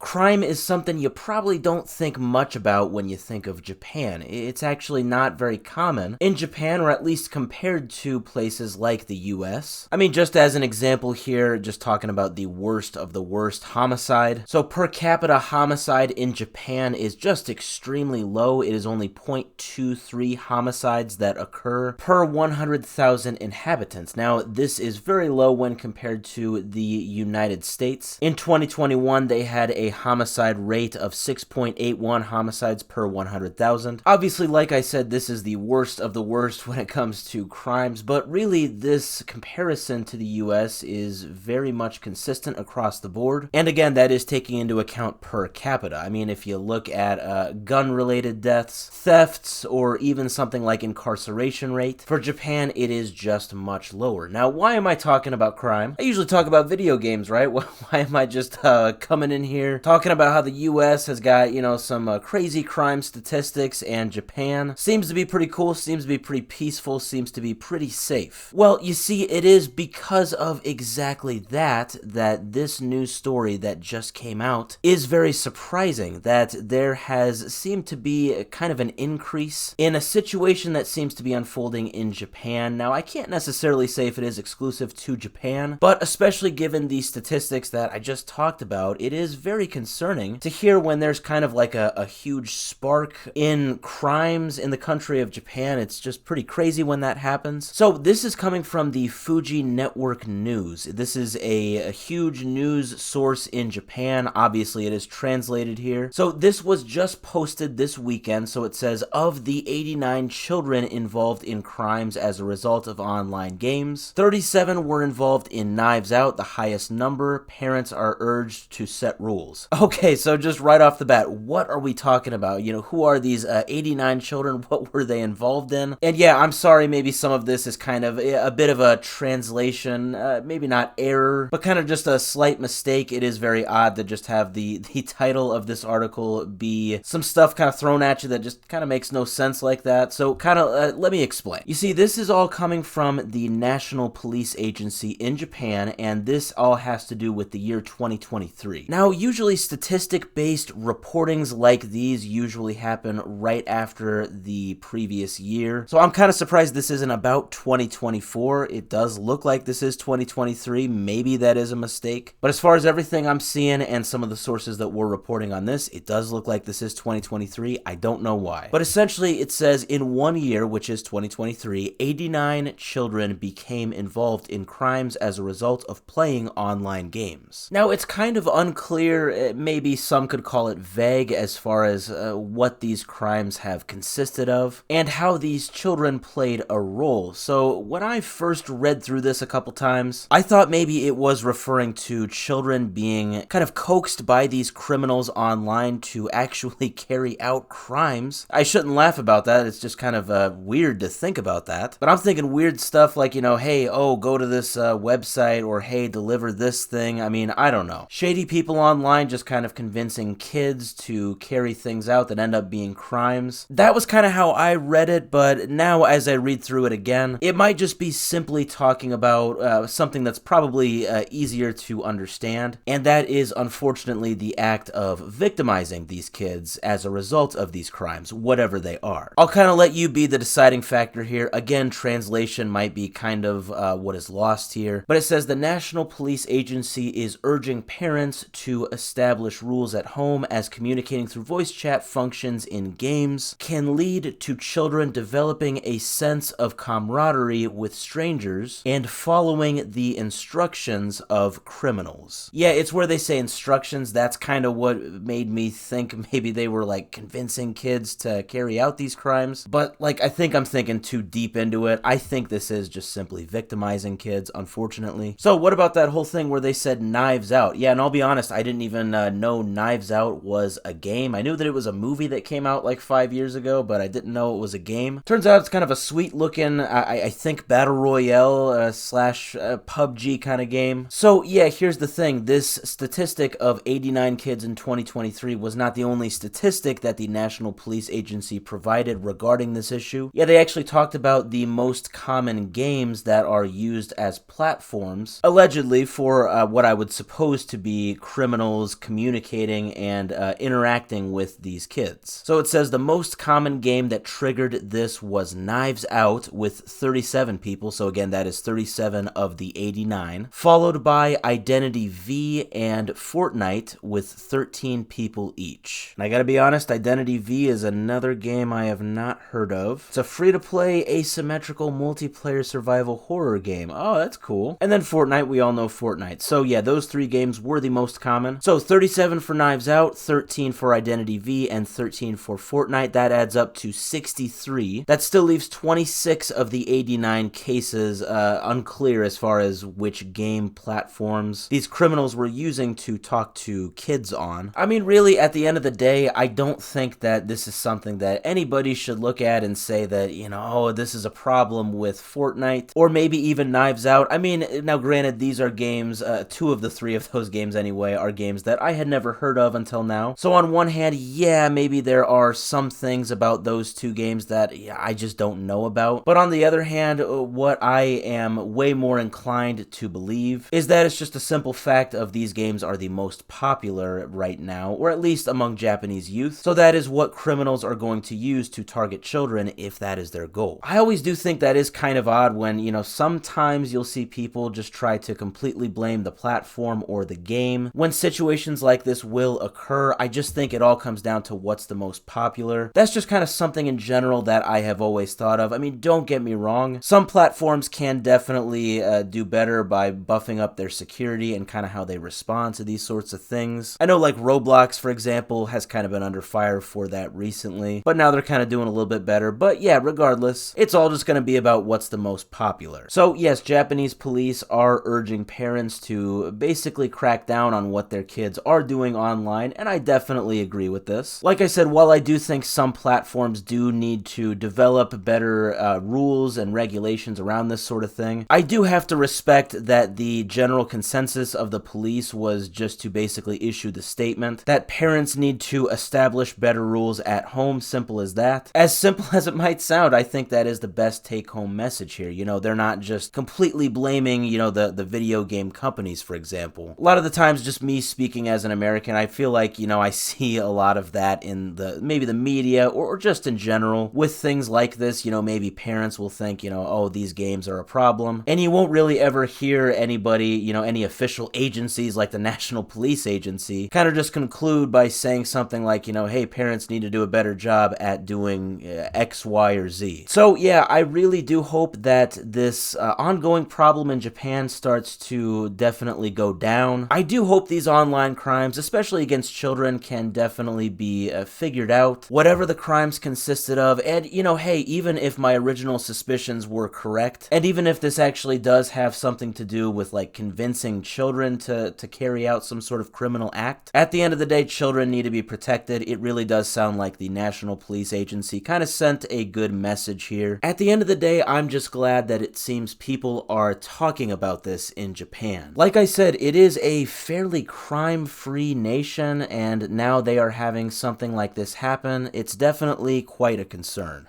crime is something you probably don't think much about when you think of Japan. It's actually not very common in Japan, or at least compared to places like the US. I mean, just as an example here, just talking about the worst of the worst homicide. So per capita homicide in Japan is just extremely low. It is only 0.23 homicides that occur per 100,000 inhabitants. Now, this is very low when compared to the United States. In 2021, they had a homicide rate of 6.81 homicides per 100,000. Obviously, like I said, this is the worst of the worst when it comes to crimes, but really this comparison to the US is very much consistent across the board. And again, that is taking into account per capita. I mean, if you look at gun-related deaths, thefts, or even something like incarceration rate, for Japan, it is just much lower. Now, why am I talking about crime? I usually talk about video games, right? Why am I just coming in here talking about how the US has got, some crazy crime statistics, and Japan seems to be pretty cool, seems to be pretty peaceful, seems to be pretty safe? Well, you see, it is because of exactly that this news story that just came out is very surprising, that there has seemed to be kind of an increase in a situation that seems to be unfolding in Japan. Now, I can't necessarily say if it is exclusive to Japan, but especially given the statistics that I just talked about, it is very concerning to hear when there's kind of like a huge spark in crimes in the country of Japan. It's just pretty crazy when that happens. So this is coming from the Fuji Network News. This is a huge news source in Japan. Obviously, it is translated here. So this was just posted this weekend. So it says, of the 89 children involved in crimes as a result of online games, 37 were involved in Knives Out, the highest number. Parents are urged to set rules. Okay, so just right off the bat, what are we talking about? Who are these 89 children? What were they involved in? And yeah, I'm sorry, maybe some of this is kind of a bit of a translation, maybe not error, but kind of just a slight mistake. It is very odd to just have the title of this article be some stuff kind of thrown at you that just kind of makes no sense like that. So let me explain. You see, this is all coming from the National Police Agency in Japan, and this all has to do with the year 2023. Now, usually statistic-based reportings like these usually happen right after the previous year. So I'm kind of surprised this isn't about 2024. It does look like this is 2023. Maybe that is a mistake. But as far as everything I'm seeing and some of the sources that were reporting on this, it does look like this is 2023. I don't know why. But essentially, it says in 1 year, which is 2023, 89 children became involved in crimes as a result of playing online games. Now, it's kind of unclear, maybe some could call it vague, as far as what these crimes have consisted of and how these children played a role. So when I first read through this a couple times, I thought maybe it was referring to children being kind of coaxed by these criminals online to actually carry out crimes. I shouldn't laugh about that. It's just kind of weird to think about that. But I'm thinking weird stuff like, hey, go to this website, or hey, deliver this thing. I mean, I don't know. Shady people online just kind of convincing kids to carry things out that end up being crimes. That was kind of how I read it, but now as I read through it again, it might just be simply talking about something that's probably easier to understand, and that is unfortunately the act of victimizing these kids as a result of these crimes, whatever they are. I'll kind of let you be the deciding factor here. Again, translation might be kind of what is lost here, but it says the National Police Agency is urging parents to establish rules at home, as communicating through voice chat functions in games can lead to children developing a sense of camaraderie with strangers and following the instructions of criminals. Yeah, it's where they say instructions. That's kind of what made me think maybe they were like convincing kids to carry out these crimes. But I think I'm thinking too deep into it. I think this is just simply victimizing kids, unfortunately. So what about that whole thing where they said Knives Out? Yeah, and I'll be honest, I didn't even know Knives Out was a game. I knew that it was a movie that came out like 5 years ago, but I didn't know it was a game. Turns out it's kind of a sweet looking, I think, Battle Royale slash PUBG kind of game. So yeah, here's the thing. This statistic of 89 kids in 2023 was not the only statistic that the National Police Agency provided regarding this issue. Yeah, they actually talked about the most common games that are used as platforms, allegedly for what I would suppose to be criminals communicating and interacting with these kids. So it says the most common game that triggered this was Knives Out with 37 people, so again that is 37 of the 89, followed by Identity V and Fortnite with 13 people each. And I gotta be honest, Identity V is another game I have not heard of. It's a free-to-play asymmetrical multiplayer survival horror game. Oh, that's cool. And then Fortnite, we all know Fortnite. So yeah, those three games were the most common. So 37 for Knives Out, 13 for Identity V, and 13 for Fortnite. That adds up to 63. That still leaves 26 of the 89 cases unclear as far as which game platforms these criminals were using to talk to kids on. I mean, really, at the end of the day, I don't think that this is something that anybody should look at and say that, you know, oh, this is a problem with Fortnite, or maybe even Knives Out. I mean, now granted, these are games, two of the three of those games anyway, are games that I had never heard of until now. So on one hand, yeah, maybe there are some things about those two games that I just don't know about. But on the other hand, what I am way more inclined to believe is that it's just a simple fact of these games are the most popular right now, or at least among Japanese youth. So that is what criminals are going to use to target children if that is their goal. I always do think that is kind of odd when, you know, sometimes you'll see people just try to completely blame the platform or the game. When situations like this will occur, I just think it all comes down to what's the most popular. That's just kind of something in general that I have always thought of. I mean, don't get me wrong. Some platforms can definitely do better by buffing up their security and kind of how they respond to these sorts of things. I know like Roblox, for example, has kind of been under fire for that recently, but now they're kind of doing a little bit better. But yeah, regardless, it's all just going to be about what's the most popular. So yes, Japanese police are urging parents to basically crack down on what their kids are doing online, and I definitely agree with this. Like I said, while I do think some platforms do need to develop better rules and regulations around this sort of thing, I do have to respect that the general consensus of the police was just to basically issue the statement that parents need to establish better rules at home. Simple as that. As simple as it might sound, I think that is the best take-home message here. You know, they're not just completely blaming, you know, the video game companies, for example. A lot of the times, just me speaking as an American, I feel like, you know, I see a lot of that in maybe the media or just in general with things like this. You know, maybe parents will think, you know, oh, these games are a problem. And you won't really ever hear anybody, you know, any official agencies like the National Police Agency kind of just conclude by saying something like, you know, hey, parents need to do a better job at doing X, Y, or Z. So yeah, I really do hope that this ongoing problem in Japan starts to definitely go down. I do hope these online crimes, especially against children, can definitely be figured out, whatever the crimes consisted of. And, you know, hey, even if my original suspicions were correct, and even if this actually does have something to do with, like, convincing children to carry out some sort of criminal act, at the end of the day, children need to be protected. It really does sound like the National Police Agency kind of sent a good message here. At the end of the day, I'm just glad that it seems people are talking about this in Japan. Like I said, it is a fairly crime-free nation, and now they are having something like this happen. It's definitely quite a concern.